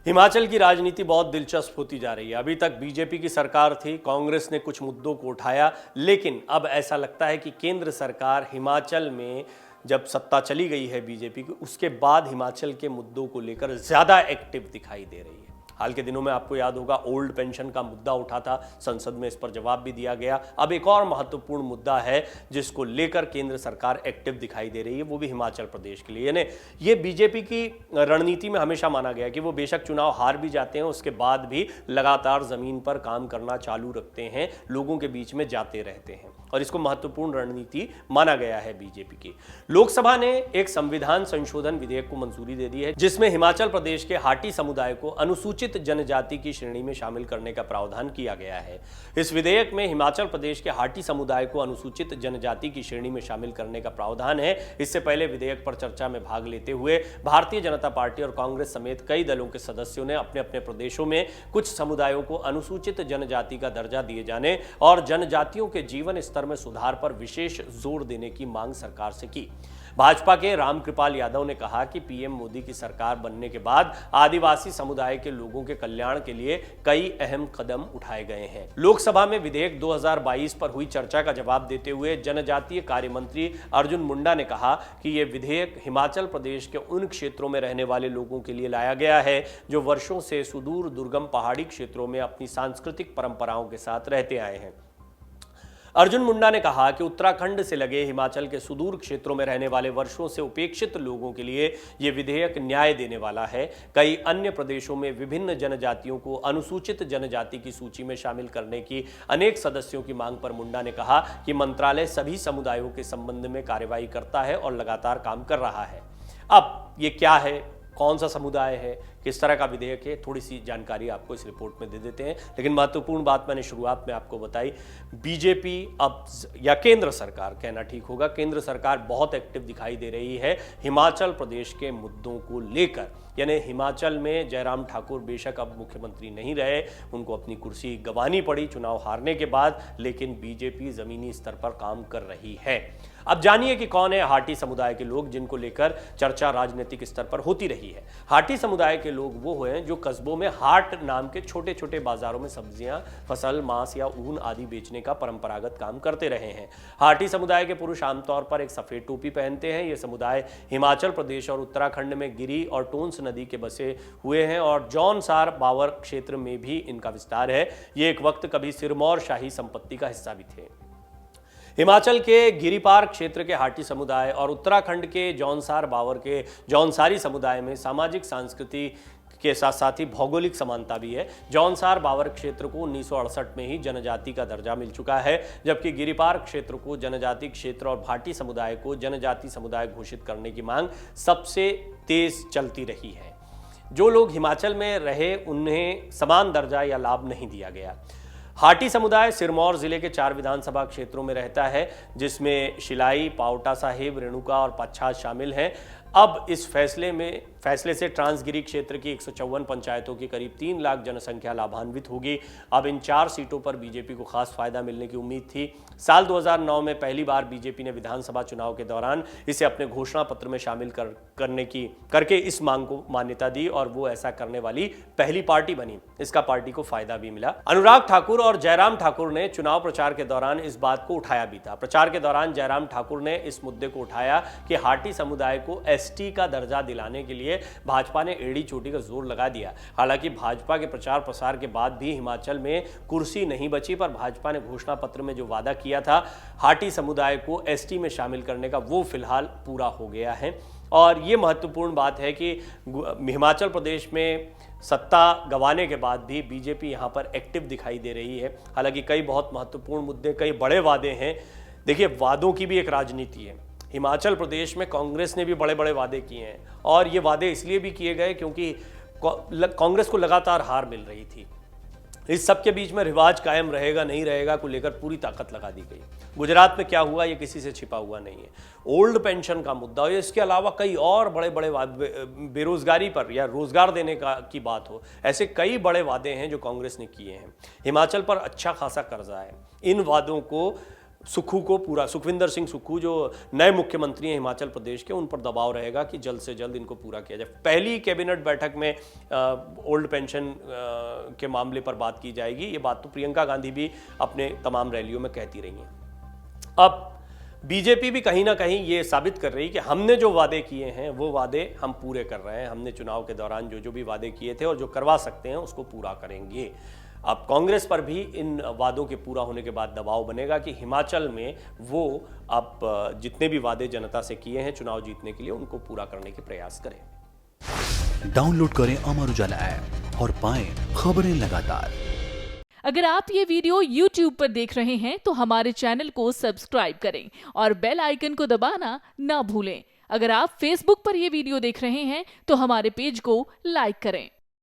हिमाचल की राजनीति बहुत दिलचस्प होती जा रही है। अभी तक बीजेपी की सरकार थी, कांग्रेस ने कुछ मुद्दों को उठाया, लेकिन अब ऐसा लगता है कि केंद्र सरकार हिमाचल में जब सत्ता चली गई है बीजेपी की, उसके बाद हिमाचल के मुद्दों को लेकर ज़्यादा एक्टिव दिखाई दे रही है। हाल के दिनों में आपको याद होगा ओल्ड पेंशन का मुद्दा उठा था, संसद में इस पर जवाब भी दिया गया। अब एक और महत्वपूर्ण मुद्दा है जिसको लेकर केंद्र सरकार एक्टिव दिखाई दे रही है, वो भी हिमाचल प्रदेश के लिए। यानी ये बीजेपी की रणनीति में हमेशा माना गया कि वो बेशक चुनाव हार भी जाते हैं, उसके बाद भी लगातार जमीन पर काम करना चालू रखते हैं, लोगों के बीच में जाते रहते हैं, और इसको महत्वपूर्ण रणनीति माना गया है बीजेपी की। लोकसभा ने एक संविधान संशोधन विधेयक को मंजूरी दे दी है, जिसमें हिमाचल प्रदेश के हाटी समुदाय को अनुसूचित जनजाति की श्रेणी में शामिल करने का प्रावधान किया गया है। इस विधेयक में हिमाचल प्रदेश के हाटी समुदाय को अनुसूचित जनजाति की श्रेणी में शामिल करने का प्रावधान है। इससे पहले विधेयक पर चर्चा में भाग लेते हुए भारतीय जनता पार्टी और कांग्रेस समेत कई दलों के सदस्यों ने अपने अपने प्रदेशों में कुछ समुदायों को अनुसूचित जनजाति का दर्जा दिए जाने और जनजातियों के जीवन स्तर में सुधार पर विशेष जोर देने की मांग सरकार से की। भाजपा के रामकृपाल यादव ने कहा कि पीएम मोदी की सरकार बनने के बाद आदिवासी समुदाय के लोगों के कल्याण के लिए कई अहम कदम उठाए गए हैं। लोकसभा में विधेयक 2022 पर हुई चर्चा का जवाब देते हुए जनजातीय कार्य मंत्री अर्जुन मुंडा ने कहा कि यह विधेयक हिमाचल प्रदेश के उन क्षेत्रों में रहने वाले लोगों के लिए लाया गया है जो वर्षों से सुदूर दुर्गम पहाड़ी क्षेत्रों में अपनी सांस्कृतिक परंपराओं के साथ रहते आए हैं। अर्जुन मुंडा ने कहा कि उत्तराखंड से लगे हिमाचल के सुदूर क्षेत्रों में रहने वाले वर्षों से उपेक्षित लोगों के लिए यह विधेयक न्याय देने वाला है। कई अन्य प्रदेशों में विभिन्न जनजातियों को अनुसूचित जनजाति की सूची में शामिल करने की अनेक सदस्यों की मांग पर मुंडा ने कहा कि मंत्रालय सभी समुदायों के संबंध में कार्रवाई करता है और लगातार काम कर रहा है। अब ये क्या है, कौन सा समुदाय है, किस तरह का विधेयक है, थोड़ी सी जानकारी आपको इस रिपोर्ट में दे देते हैं। लेकिन महत्वपूर्ण बात मैंने शुरुआत में आपको बताई, बीजेपी अब, या केंद्र सरकार कहना ठीक होगा, केंद्र सरकार बहुत एक्टिव दिखाई दे रही है हिमाचल प्रदेश के मुद्दों को लेकर। यानी हिमाचल में जयराम ठाकुर बेशक अब मुख्यमंत्री नहीं रहे, उनको अपनी कुर्सी गंवानी पड़ी चुनाव हारने के बाद, लेकिन बीजेपी जमीनी स्तर पर काम कर रही है। अब जानिए कि कौन है हाटी समुदाय के लोग जिनको लेकर चर्चा राजनीतिक स्तर पर होती रही है। हाटी समुदाय के लोग वो हैं जो कस्बों में हाट नाम के छोटे छोटे बाजारों में सब्जियां, फसल, मांस या ऊन आदि बेचने का परंपरागत काम करते रहे हैं। हाटी समुदाय के पुरुष आमतौर पर एक सफेद टोपी पहनते हैं। ये समुदाय हिमाचल प्रदेश और उत्तराखंड में गिरी और टोन्स नदी के बसे हुए हैं और जौनसार बावर क्षेत्र में भी इनका विस्तार है। ये एक वक्त कभी सिरमौर शाही संपत्ति का हिस्सा भी थे। हिमाचल के गिरिपार क्षेत्र के हाटी समुदाय और उत्तराखंड के जौनसार बावर के जौनसारी समुदाय में सामाजिक सांस्कृति के साथ साथ ही भौगोलिक समानता भी है। जौनसार बावर क्षेत्र को 1968 में ही जनजाति का दर्जा मिल चुका है, जबकि गिरिपार क्षेत्र को जनजाति क्षेत्र और भाटी समुदाय को जनजाति समुदाय घोषित करने की मांग सबसे तेज चलती रही है। जो लोग हिमाचल में रहे उन्हें समान दर्जा या लाभ नहीं दिया गया। हाटी समुदाय सिरमौर जिले के 4 विधानसभा क्षेत्रों में रहता है, जिसमें शिलाई, पावटा साहिब, रेणुका और पच्छाद शामिल हैं। अब इस फैसले से ट्रांसगिरी क्षेत्र की 154 पंचायतों की करीब 3 लाख जनसंख्या लाभान्वित होगी। अब इन 4 सीटों पर बीजेपी को खास फायदा मिलने की उम्मीद थी। साल 2009 में पहली बार बीजेपी ने विधानसभा चुनाव के दौरान इसे अपने घोषणा पत्र में शामिल करके इस मांग को मान्यता दी और वो ऐसा करने वाली पहली पार्टी बनी। इसका पार्टी को फायदा भी मिला। अनुराग ठाकुर और जयराम ठाकुर ने चुनाव प्रचार के दौरान इस बात को उठाया भी था। प्रचार के दौरान जयराम ठाकुर ने इस मुद्दे को उठाया कि हाटी समुदाय को एसटी का दर्जा दिलाने के लिए भाजपा ने एड़ी चोटी का जोर लगा दिया। हालांकि भाजपा के प्रचार प्रसार के बाद भी हिमाचल में कुर्सी नहीं बची, पर भाजपा ने घोषणा पत्र में जो वादा किया था हाटी समुदाय को एसटी में शामिल करने का, वो फिलहाल पूरा हो गया है। और ये महत्वपूर्ण बात है कि हिमाचल प्रदेश में सत्ता गंवाने के बाद भी बीजेपी यहाँ पर एक्टिव दिखाई दे रही है। हालांकि कई बहुत महत्वपूर्ण मुद्दे, कई बड़े वादे हैं। देखिए, वादों की भी एक राजनीति है। हिमाचल प्रदेश में कांग्रेस ने भी बड़े बड़े वादे किए हैं, और ये वादे इसलिए भी किए गए क्योंकि कांग्रेस को लगातार हार मिल रही थी। इस सब के बीच में रिवाज कायम रहेगा नहीं रहेगा को लेकर पूरी ताकत लगा दी गई। गुजरात में क्या हुआ ये किसी से छिपा हुआ नहीं है। ओल्ड पेंशन का मुद्दा हो, इसके अलावा कई और बड़े बड़े बेरोजगारी पर या रोजगार देने की बात हो, ऐसे कई बड़े वादे हैं जो कांग्रेस ने किए हैं। हिमाचल पर अच्छा खासा कर्जा है। इन वादों को सुखविंदर सिंह सुक्खू जो नए मुख्यमंत्री हैं हिमाचल प्रदेश के, उन पर दबाव रहेगा कि जल्द से जल्द इनको पूरा किया जाए। पहली कैबिनेट बैठक में ओल्ड पेंशन के मामले पर बात की जाएगी। ये बात तो प्रियंका गांधी भी अपने तमाम रैलियों में कहती रही हैं। अब बीजेपी भी कहीं ना कहीं ये साबित कर रही कि हमने जो वादे किए हैं वो वादे हम पूरे कर रहे हैं। हमने चुनाव के दौरान जो भी वादे किए थे और जो करवा सकते हैं उसको पूरा करेंगे। अब कांग्रेस पर भी इन वादों के पूरा होने के बाद दबाव बनेगा कि हिमाचल में वो अब जितने भी वादे जनता से किए हैं चुनाव जीतने के लिए उनको पूरा करने के प्रयास करें। डाउनलोड करें अमर उजाला ऐप और पाएं खबरें लगातार। अगर आप ये वीडियो YouTube पर देख रहे हैं तो हमारे चैनल को सब्सक्राइब करें और बेल आइकन को दबाना ना भूलें। अगर आप Facebook पर ये वीडियो देख रहे हैं तो हमारे पेज को लाइक करें।